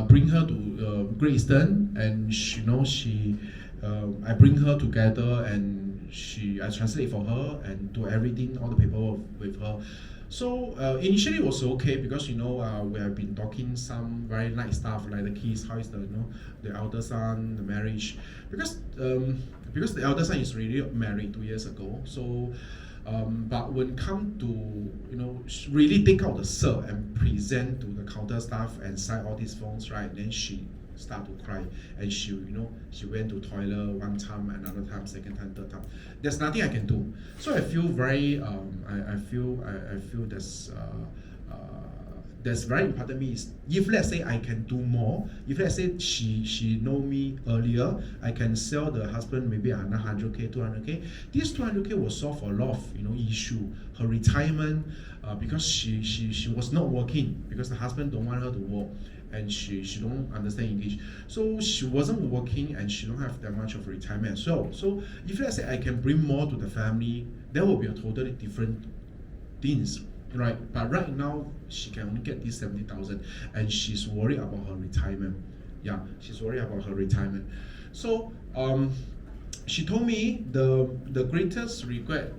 bring her to Great Eastern, and I bring her together, and I translate for her and do everything, all the paperwork with her. So initially it was okay because we have been talking some very light stuff like the kids, how is the elder son, the marriage, because the elder son is really married 2 years ago. So but when come to really take out the cert and present to the counter staff and sign all these forms, right? Then she start to cry, and she went to toilet one time, another time, second time, third time. There's nothing I can do. So I feel very I feel that's very important to me is, if let's say I can do more, if let's say she know me earlier, I can sell the husband maybe another 100k, 200k. This 200k will solve a lot of issue. Her retirement, because she was not working because the husband don't want her to work, and she don't understand English, so she wasn't working and she don't have that much of retirement. So if let's say I can bring more to the family, that will be a totally different things, right? But right now she can only get this 70,000, and she's worried about her retirement. Yeah, she's worried about her retirement. So she told me the greatest regret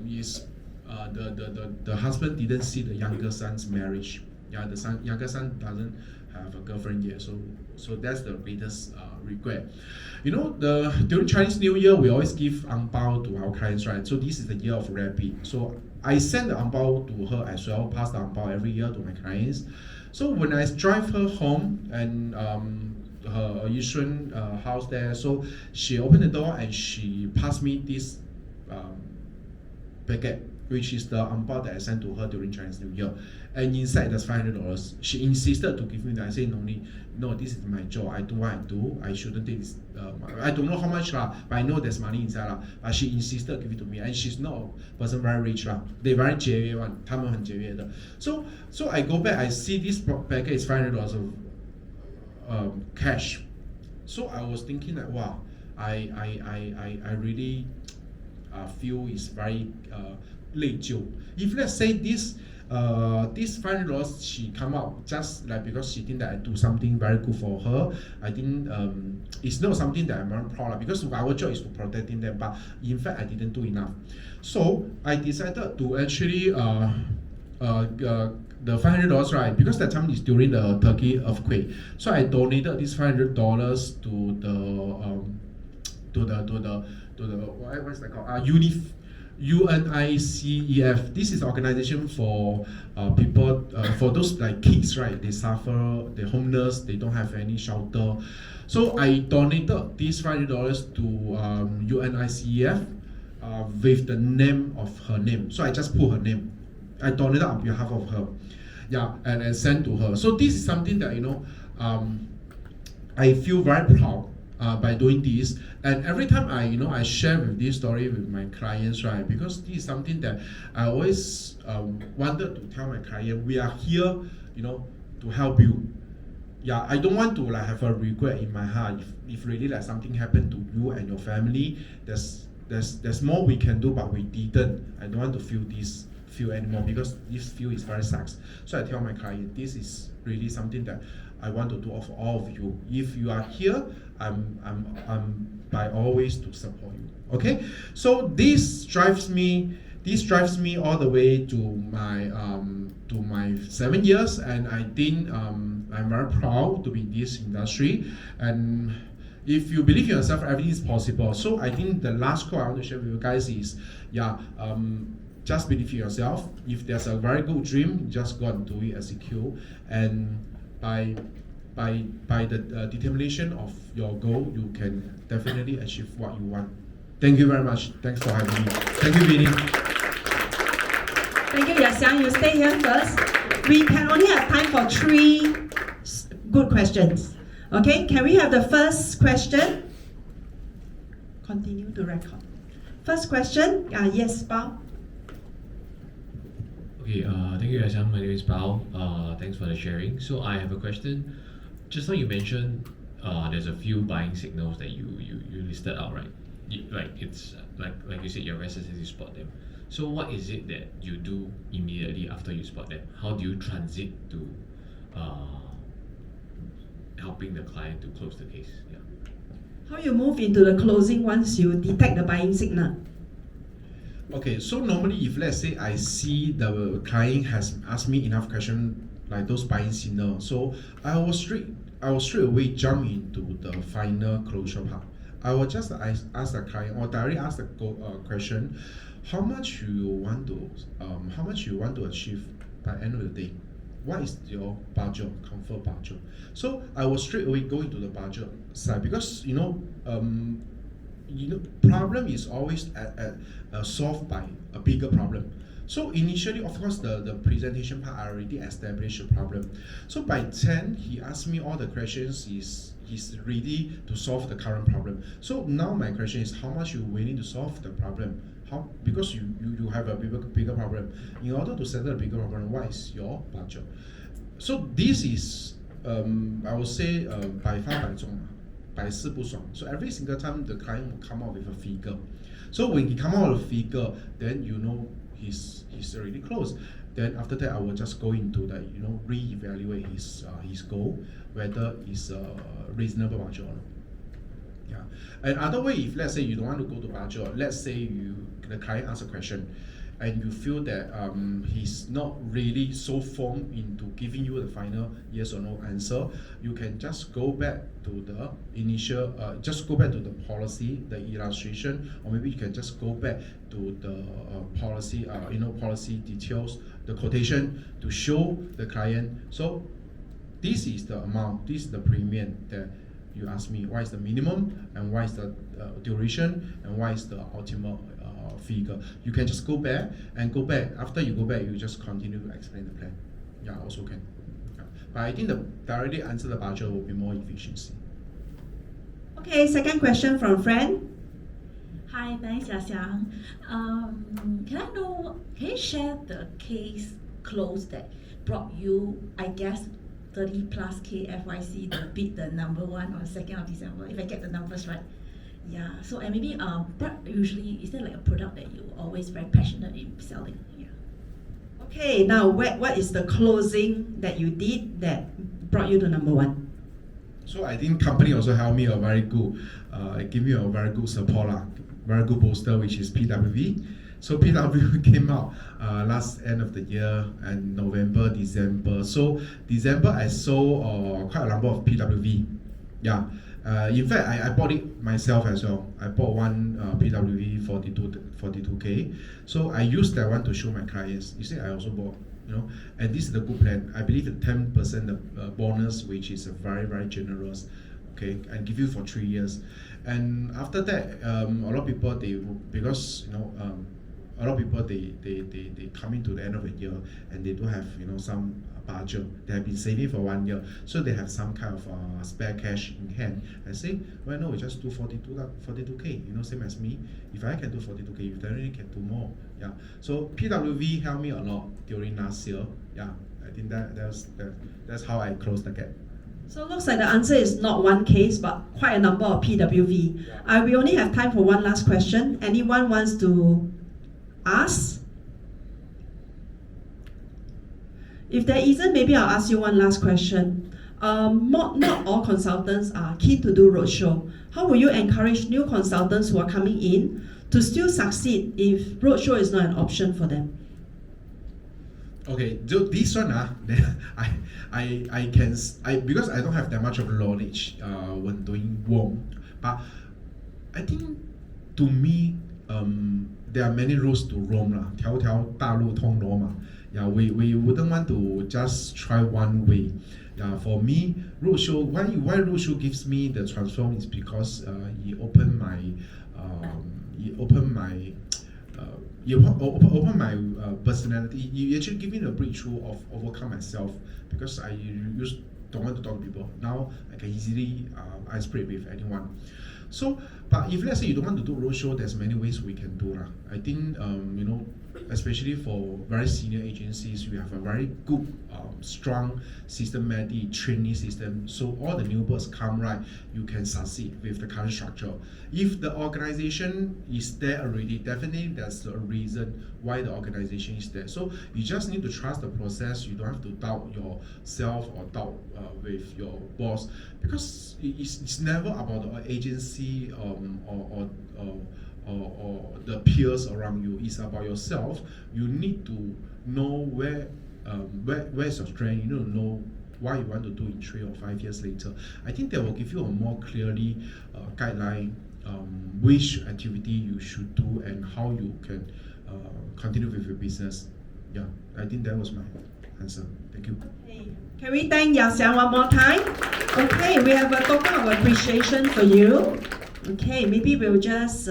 is the husband didn't see the younger son's marriage. Yeah, the younger son doesn't have a girlfriend yet, so that's the greatest regret. During Chinese New Year, we always give ang bao to our clients, right? So this is the year of rabbit. So I send the ang bao to her as well, pass the ang bao every year to my clients. So when I drive her home and her Yishun house there, so she opened the door and she passed me this packet, which is the ang bao that I sent to her during Chinese New Year. And inside there's $500. She insisted to give me that. I said, no, this is my job. I do what I do. I shouldn't take this. I don't know how much, but I know there's money inside. But she insisted to give it to me. And she's not a person very rich. They very 节约 one. 他们很节约的. So I go back, I see this packet is $500 of cash. So I was thinking that, wow, I really feel it's very 内疚. If let's say this $500 she come out just like because she think that I do something very good for her, I think it's not something that I'm very proud of, because our job is to protecting them, but in fact I didn't do enough. So I decided to actually the $500, right? Because that time is during the Turkey earthquake, so I donated this $500 to the what's that called? UNICEF. This is an organization for people, for those like kids, right? They suffer, they're homeless, they don't have any shelter. So I donated these $500 to UNICEF with the name of her name. So I just put her name. I donated on behalf of her. Yeah, and I sent to her. So this is something that I feel very proud by doing this. And every time I share with this story with my clients, right? Because this is something that I always wanted to tell my client, we are here, to help you. Yeah, I don't want to have a regret in my heart if really something happened to you and your family. There's more we can do, but we didn't. I don't want to feel anymore, because this feel is very sucks. So I tell my client, this is really something that I want to do for all of you. If you are here, I'm by always to support you. Okay, so this drives me all the way to my 7 years, and I think I'm very proud to be in this industry. And if you believe in yourself, everything is possible. So I think the last quote I want to share with you guys is, just believe in yourself. If there's a very good dream, just go and do it, execute, and by the determination of your goal, you can definitely achieve what you want. Thank you very much. Thanks for having me. Thank you, Vinny. Thank you, Xiang. You stay here first. We can only have time for 3 good questions. Okay, can we have the first question? Continue to record. First question, yes, Bao. Okay, thank you, Xiang. My name is Bao. Thanks for the sharing. So I have a question. Just now you mentioned there's a few buying signals that you listed out, right? It's like you said, you're very sensitive to spot them. So what is it that you do immediately after you spot them? How do you transit to helping the client to close the case. Yeah. How you move into the closing once you detect the buying signal? Okay, so normally if let's say I see the client has asked me enough question like those buying signal, so I will straight away jump into the final closure part. I will just ask the client or directly ask the question, how much you want to achieve by end of the day? What is your budget, comfort budget? So I will straight away go into the budget side because problem is always solved by a bigger problem. So initially, of course, the presentation part I already established the problem. So by 10, he asked me all the questions. He's ready to solve the current problem. So now my question is, how much you willing to solve the problem? How, because you have a bigger problem. In order to settle a bigger problem, what is your budget? So this is I would say 百发百中百试不爽. So every single time the client will come out with a figure. So when he come out with a figure, then you know he's already close. Then after that, I will just go into the re-evaluate his goal, whether it's reasonable budget or not. Yeah. And other way, if let's say you don't want to go to budget, let's say the client asks a question, and you feel that he's not really so firm into giving you the final yes or no answer, you can just go back to the initial, just go back to the policy, the illustration, or maybe you can just go back to the policy, policy details, the quotation to show the client. So this is the amount, this is the premium that you ask me. What is the minimum, and what is the duration, and what is the ultimate figure? You can just go back. After you go back, you just continue to explain the plan. Yeah, also can. Yeah. But I think the directly answer the budget will be more efficiency. Okay, second question from friend. Hi, thanks, Xiang. Can you share the case close that brought you, I guess, 30 plus K FYC to beat the number 1 on 2nd of December, if I get the numbers right? Yeah, so and maybe usually, is there like a product that you're always very passionate in selling? Yeah. Okay, now what is the closing that you did that brought you to number 1? So I think company also helped me a very good, give me a very good support, very good poster, which is PWV. So PWV came out last end of the year and November, December. So December I sold quite a number of PWV. Yeah. In fact, I bought it myself as well. I bought one PWV 42K. So I used that one to show my clients. You see, I also bought, and this is the good plan. I believe the 10% bonus, which is very, very generous. Okay, and give you for 3 years. And after that, a lot of people a lot of people they come into the end of the year and they do have some budget. They have been saving for 1 year, so they have some kind of spare cash in hand. I say, well, no, we just do 42K. Same as me. If I can do 42K, you definitely can do more. Yeah. So PWV helped me a lot during last year. Yeah. I think that's how I closed the gap. So it looks like the answer is not one case, but quite a number of PWV. Yeah. We only have time for one last question. Anyone wants to ask? If there isn't, maybe I'll ask you one last question. Not all consultants are keen to do roadshow. How will you encourage new consultants who are coming in to still succeed if roadshow is not an option for them? Okay, this one I can because I don't have that much of knowledge when doing warm, but I think to me there are many roads to Rome 啦，条条大路通罗马。Yeah, we wouldn't want to just try one way. Yeah, for me, roadshow. Why roadshow gives me the transform is because it opened my personality. You actually give me the breakthrough of overcome myself because don't want to talk to people. Now I can easily I spread with anyone. So, but if let's say you don't want to do roadshow, there's many ways we can do lah. I think especially for very senior agencies, we have a very good, strong systematic training system. So all the new birds come right, you can succeed with the current structure. If the organization is there already, definitely there's a reason why the organization is there. So you just need to trust the process. You don't have to doubt yourself or doubt with your boss, because it's never about the agency or the peers around you. It's about yourself. You need to know where's your strength. You need to know what you want to do in 3 or 5 years later. I think that will give you a more clearly guideline which activity you should do and how you can continue with your business. Yeah, I think that was my answer. Thank you. Okay. Can we thank Xiang one more time? Okay, we have a token of appreciation for you. Okay, maybe we'll just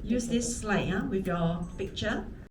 use this slide with your picture.